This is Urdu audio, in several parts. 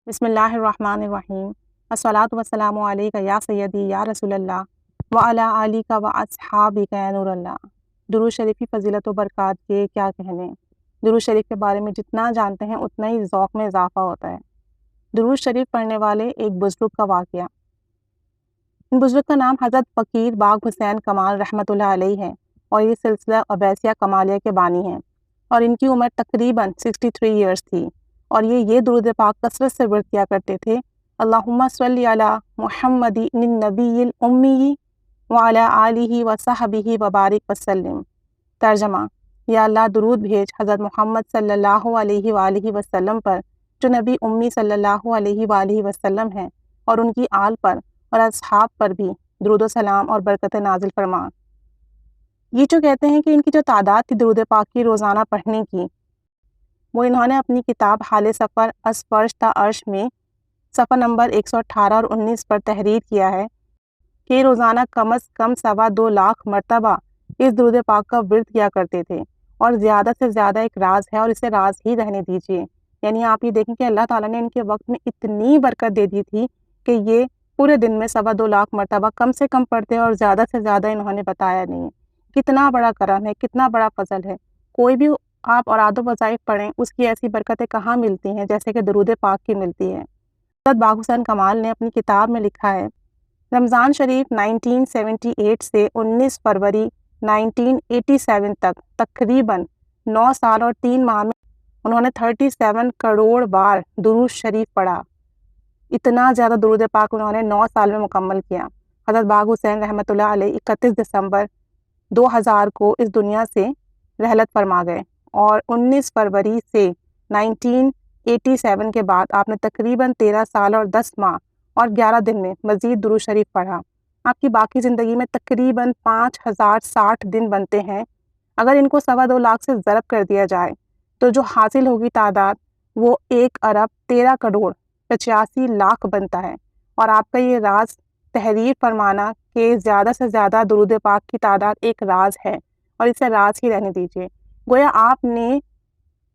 بسم اللہ الرحمن الرحیم الصلاۃ والسلام علیک یا سیدی یا رسول اللہ وعلی آلک و اصحابک یا نور اللہ۔ درود شریف کی فضیلت و برکات کے کیا کہنے، درود شریف کے بارے میں جتنا جانتے ہیں اتنا ہی ذوق میں اضافہ ہوتا ہے۔ درود شریف پڑھنے والے ایک بزرگ کا واقعہ۔ ان بزرگ کا نام حضرت فقیر باغ حسین کمال رحمۃ اللہ علیہ ہے اور یہ سلسلہ عبیسیہ کمالیہ کے بانی ہیں، اور ان کی عمر تقریباً 63 ایئرس تھی، اور یہ درود پاک کثرت سے ورد کیا کرتے تھے۔ اللہم صلی علی محمد النبی الامی وعلی آلہ وصحبہ وبارک وسلم۔ ترجمہ: یا اللہ درود بھیج حضرت محمد صلی اللہ علیہ وآلہ وسلم پر جو نبی امی صلی اللہ علیہ وآلہ وسلم ہیں، اور ان کی آل پر اور اصحاب پر بھی درود و سلام اور برکت نازل فرما۔ یہ جو کہتے ہیں کہ ان کی جو تعداد تھی درود پاک کی روزانہ پڑھنے کی، وہ انہوں نے اپنی کتاب حال سفر از فرش تا عرش میں صفحہ نمبر 118 اور 19 پر تحریر کیا ہے کہ روزانہ کم از کم 2.25 لاکھ مرتبہ اس درود پاک کا ورد کیا کرتے تھے، اور زیادہ سے زیادہ ایک راز ہے اور اسے راز ہی رہنے دیجیے۔ یعنی آپ یہ دیکھیں کہ اللہ تعالیٰ نے ان کے وقت میں اتنی برکت دے دی تھی کہ یہ پورے دن میں 2.25 لاکھ مرتبہ کم سے کم پڑھتے اور زیادہ سے زیادہ انہوں نے بتایا نہیں ہے۔ کتنا بڑا کرم ہے، کتنا بڑا فضل ہے۔ کوئی بھی آپ اوراد و وظائف پڑھیں، اس کی ایسی برکتیں کہاں ملتی ہیں جیسے کہ درود پاک کی ملتی ہے۔ حضرت باغ حسین کمال نے اپنی کتاب میں لکھا ہے، رمضان شریف 1978 سے 19 فروری 1987 تک تقریباً 9 سال اور 3 ماہ میں انہوں نے 37 کروڑ بار درود شریف پڑھا۔ اتنا زیادہ درود پاک انہوں نے 9 سال میں مکمل کیا۔ حضرت باغ حسین رحمۃ اللہ علیہ 31 دسمبر 2000 کو اس دنیا سے رحلت فرما گئے، اور 19 فروری سے 1987 کے بعد آپ نے تقریباً 13 سال اور 10 ماہ اور 11 دن میں مزید درود شریف پڑھا۔ آپ کی باقی زندگی میں تقریباً 5060 دن بنتے ہیں۔ اگر ان کو 2.25 لاکھ سے ضرب کر دیا جائے تو جو حاصل ہوگی تعداد وہ 1,13,85,00,000 بنتا ہے۔ اور آپ کا یہ راز تحریر فرمانا کہ زیادہ سے زیادہ درود پاک کی تعداد ایک راز ہے، اور اسے راز ہی رہنے دیجیے۔ گویا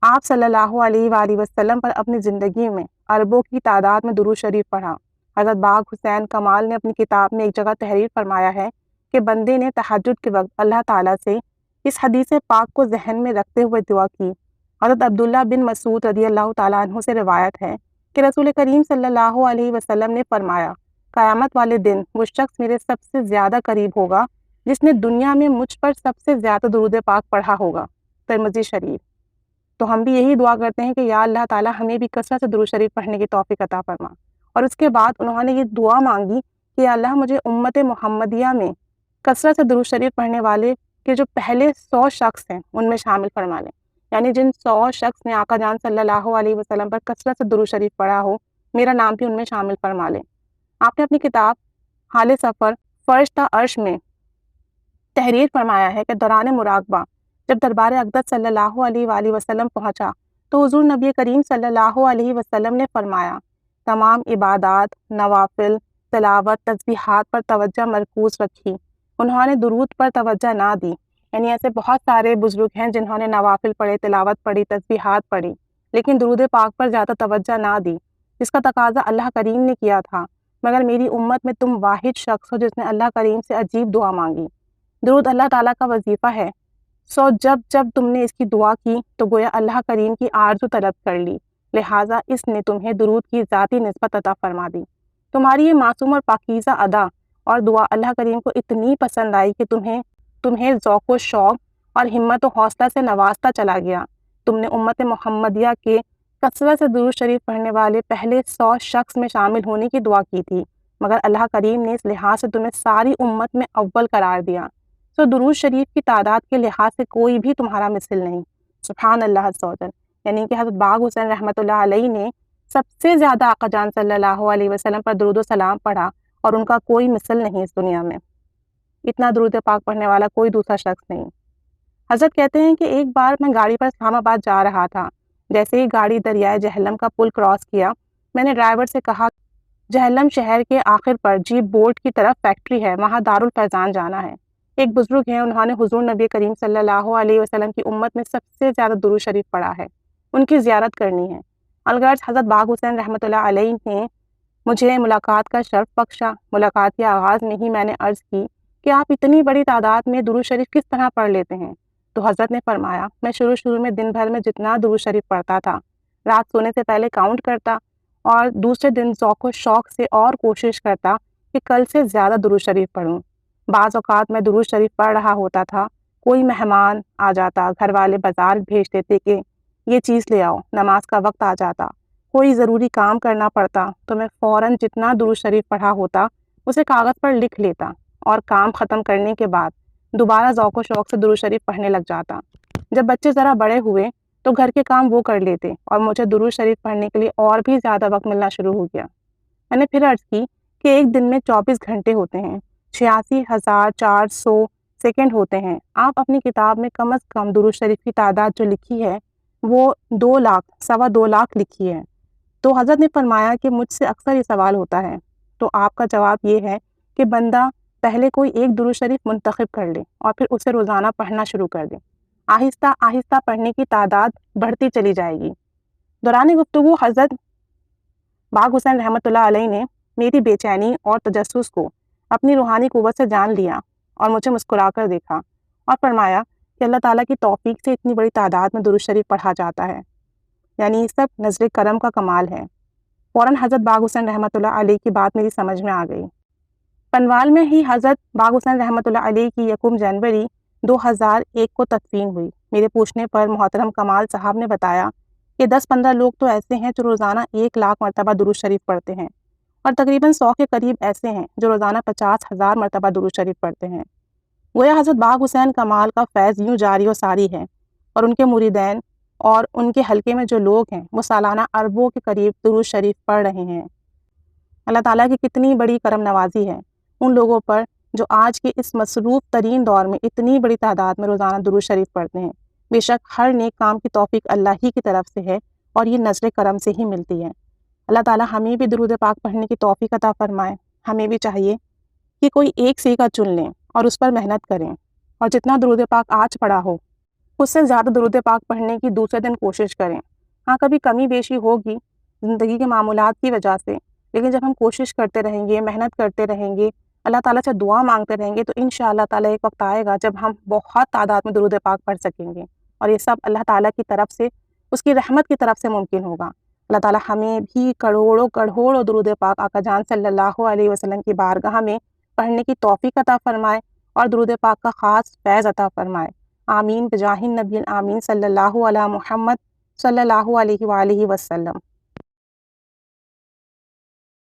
آپ صلی اللہ علیہ وآلہ وسلم پر اپنی زندگی میں اربوں کی تعداد میں درود شریف پڑھا۔ حضرت باغ حسین کمال نے اپنی کتاب میں ایک جگہ تحریر فرمایا ہے کہ بندے نے تہجد کے وقت اللہ تعالیٰ سے اس حدیث پاک کو ذہن میں رکھتے ہوئے دعا کی۔ حضرت عبداللہ بن مسعود رضی اللہ تعالیٰ عنہ سے روایت ہے کہ رسول کریم صلی اللہ علیہ وسلم نے فرمایا، قیامت والے دن وہ شخص میرے سب سے زیادہ قریب ہوگا جس نے دنیا میں مجھ پر سب سے زیادہ درود پاک پڑھا ہوگا۔ ترمذی شریف۔ تو ہم بھی یہی دعا کرتے ہیں کہ یا اللہ تعالیٰ ہمیں بھی کثرت سے درود شریف پڑھنے کی توفیق عطا فرما۔ اور اس کے بعد انہوں نے یہ دعا مانگی کہ یا اللہ مجھے امت محمدیہ میں کثرت سے درود شریف پڑھنے والے کے جو پہلے 100 شخص ہیں ان میں شامل فرما لیں۔ یعنی جن 100 شخص نے آقا جان صلی اللہ علیہ وسلم پر کثرت سے درود شریف پڑھا ہو، میرا نام بھی ان میں شامل فرما لیں۔ آپ نے اپنی کتاب حال سفر فرش تا عرش میں تحریر فرمایا ہے کہ دوران مراقبہ جب دربار اقدس صلی اللہ علیہ وآلہ وسلم پہنچا تو حضور نبی کریم صلی اللہ علیہ وسلم نے فرمایا، تمام عبادات، نوافل، تلاوت، تسبیحات پر توجہ مرکوز رکھی، انہوں نے درود پر توجہ نہ دی۔ یعنی ایسے بہت سارے بزرگ ہیں جنہوں نے نوافل پڑھے، تلاوت پڑھی، تسبیحات پڑھی، لیکن درود پاک پر زیادہ توجہ نہ دی، جس کا تقاضا اللہ کریم نے کیا تھا۔ مگر میری امت میں تم واحد شخص ہو جس نے اللہ کریم سے عجیب دعا مانگی۔ درود اللہ تعالیٰ کا وظیفہ ہے، جب تم نے اس کی دعا کی تو گویا اللہ کریم کی آرزو طلب کر لی، لہٰذا اس نے تمہیں درود کی ذاتی نسبت عطا فرما دی۔ تمہاری یہ معصوم اور پاکیزہ ادا اور دعا اللہ کریم کو اتنی پسند آئی کہ تمہیں ذوق و شوق اور ہمت و حوصلہ سے نوازتا چلا گیا۔ تم نے امت محمدیہ کے کثرت سے درود شریف پڑھنے والے پہلے 100 شخص میں شامل ہونے کی دعا کی تھی، مگر اللہ کریم نے اس لحاظ سے تمہیں ساری امت میں اول قرار دیا۔ درود شریف کی تعداد کے لحاظ سے کوئی بھی تمہارا مثل نہیں۔ سبحان اللہ عز و جل۔ یعنی کہ حضرت باغ حسین رحمۃ اللہ علیہ نے سب سے زیادہ آقا جان صلی اللہ علیہ وسلم پر درود و سلام پڑھا، اور ان کا کوئی مثل نہیں اس دنیا میں۔ اتنا درود پاک پڑھنے والا کوئی دوسرا شخص نہیں۔ حضرت کہتے ہیں کہ ایک بار میں گاڑی پر اسلام آباد جا رہا تھا، جیسے ہی گاڑی دریائے جہلم کا پل کراس کیا، میں نے ڈرائیور سے کہا، جہلم شہر کے آخر پر جیپ بورڈ کی طرف فیکٹری ہے، وہاں دارالفیضان جانا ہے۔ ایک بزرگ ہیں، انہوں نے حضور نبی کریم صلی اللہ علیہ وسلم کی امت میں سب سے زیادہ درود شریف پڑھا ہے، ان کی زیارت کرنی ہے۔ الغرض حضرت باغ حسین رحمۃ اللہ علیہ نے مجھے ملاقات کا شرف بخشا۔ ملاقات کے آغاز میں ہی میں نے عرض کی کہ آپ اتنی بڑی تعداد میں درود شریف کس طرح پڑھ لیتے ہیں؟ تو حضرت نے فرمایا، میں شروع میں دن بھر میں جتنا درود شریف پڑھتا تھا، رات سونے سے پہلے کاؤنٹ کرتا اور دوسرے دن ذوق و شوق سے اور کوشش کرتا کہ کل سے زیادہ درود شریف پڑھوں۔ بعض اوقات میں درود شریف پڑھ رہا ہوتا تھا، کوئی مہمان آ جاتا، گھر والے بازار بھیج دیتے کہ یہ چیز لے آؤ، نماز کا وقت آ جاتا، کوئی ضروری کام کرنا پڑتا تو میں فوراً جتنا درود شریف پڑھا ہوتا اسے کاغذ پر لکھ لیتا اور کام ختم کرنے کے بعد دوبارہ ذوق و شوق سے درود شریف پڑھنے لگ جاتا۔ جب بچے ذرا بڑے ہوئے تو گھر کے کام وہ کر لیتے اور مجھے درود شریف پڑھنے کے لیے اور بھی زیادہ وقت ملنا شروع ہو گیا۔ میں نے پھر عرض کی کہ ایک دن میں 24 گھنٹے ہوتے ہیں، 86,400 سیکنڈ ہوتے ہیں، آپ اپنی کتاب میں کم از کم درود شریف کی تعداد جو لکھی ہے وہ 2 لاکھ، 2.25 لاکھ لکھی ہے۔ تو حضرت نے فرمایا کہ مجھ سے اکثر یہ سوال ہوتا ہے، تو آپ کا جواب یہ ہے کہ بندہ پہلے کوئی ایک درود شریف منتخب کر لے اور پھر اسے روزانہ پڑھنا شروع کر دے، آہستہ آہستہ پڑھنے کی تعداد بڑھتی چلی جائے گی۔ دوران گفتگو حضرت باغ حسین رحمۃ اللہ علیہ نے میری بے چینی اور تجسس کو اپنی روحانی قوت سے جان لیا اور مجھے مسکرا کر دیکھا اور فرمایا کہ اللہ تعالیٰ کی توفیق سے اتنی بڑی تعداد میں درود شریف پڑھا جاتا ہے، یعنی یہ سب نظر کرم کا کمال ہے۔ فوراً حضرت باغ حسین رحمۃ اللہ علیہ کی بات میری سمجھ میں آ گئی۔ پنوال میں ہی حضرت باغ حسین رحمۃ اللہ علیہ کی 1 جنوری 2001 کو تدفین ہوئی۔ میرے پوچھنے پر محترم کمال صاحب نے بتایا کہ 10-15 لوگ تو ایسے ہیں جو روزانہ 1 لاکھ مرتبہ درود شریف پڑھتے ہیں اور تقریباً 100 کے قریب ایسے ہیں جو روزانہ 50,000 مرتبہ درود شریف پڑھتے ہیں۔ گویا حضرت باغ حسین کمال کا فیض یوں جاری و ساری ہے اور ان کے مریدین اور ان کے حلقے میں جو لوگ ہیں وہ سالانہ اربوں کے قریب درود شریف پڑھ رہے ہیں۔ اللہ تعالیٰ کی کتنی بڑی کرم نوازی ہے ان لوگوں پر جو آج کے اس مصروف ترین دور میں اتنی بڑی تعداد میں روزانہ درود شریف پڑھتے ہیں۔ بے شک ہر نیک کام کی توفیق اللہ ہی کی طرف سے ہے اور یہ نظر کرم سے ہی ملتی ہے۔ اللہ تعالیٰ ہمیں بھی درود پاک پڑھنے کی توفیق عطا فرمائے۔ ہمیں بھی چاہیے کہ کوئی ایک سیکھا چن لیں اور اس پر محنت کریں اور جتنا درود پاک آج پڑھا ہو اس سے زیادہ درود پاک پڑھنے کی دوسرے دن کوشش کریں۔ ہاں کبھی کمی بیشی ہوگی زندگی کے معمولات کی وجہ سے، لیکن جب ہم کوشش کرتے رہیں گے، محنت کرتے رہیں گے، اللہ تعالیٰ سے دعا مانگتے رہیں گے تو انشاءاللہ تعالیٰ ایک وقت آئے گا جب ہم بہت تعداد میں درود پاک پڑھ سکیں گے اور یہ سب اللہ تعالیٰ کی طرف سے، اس کی رحمت کی طرف سے ممکن ہوگا۔ اللہ تعالیٰ ہمیں بھی کروڑوں درود پاک آقا جان صلی اللہ علیہ وسلم کی بارگاہ میں پڑھنے کی توفیق عطا فرمائے اور درود پاک کا خاص فیض عطا فرمائے۔ آمین بجاہ النبی آمین صلی اللہ علیہ محمد صلی اللہ علیہ وآلہ وسلم۔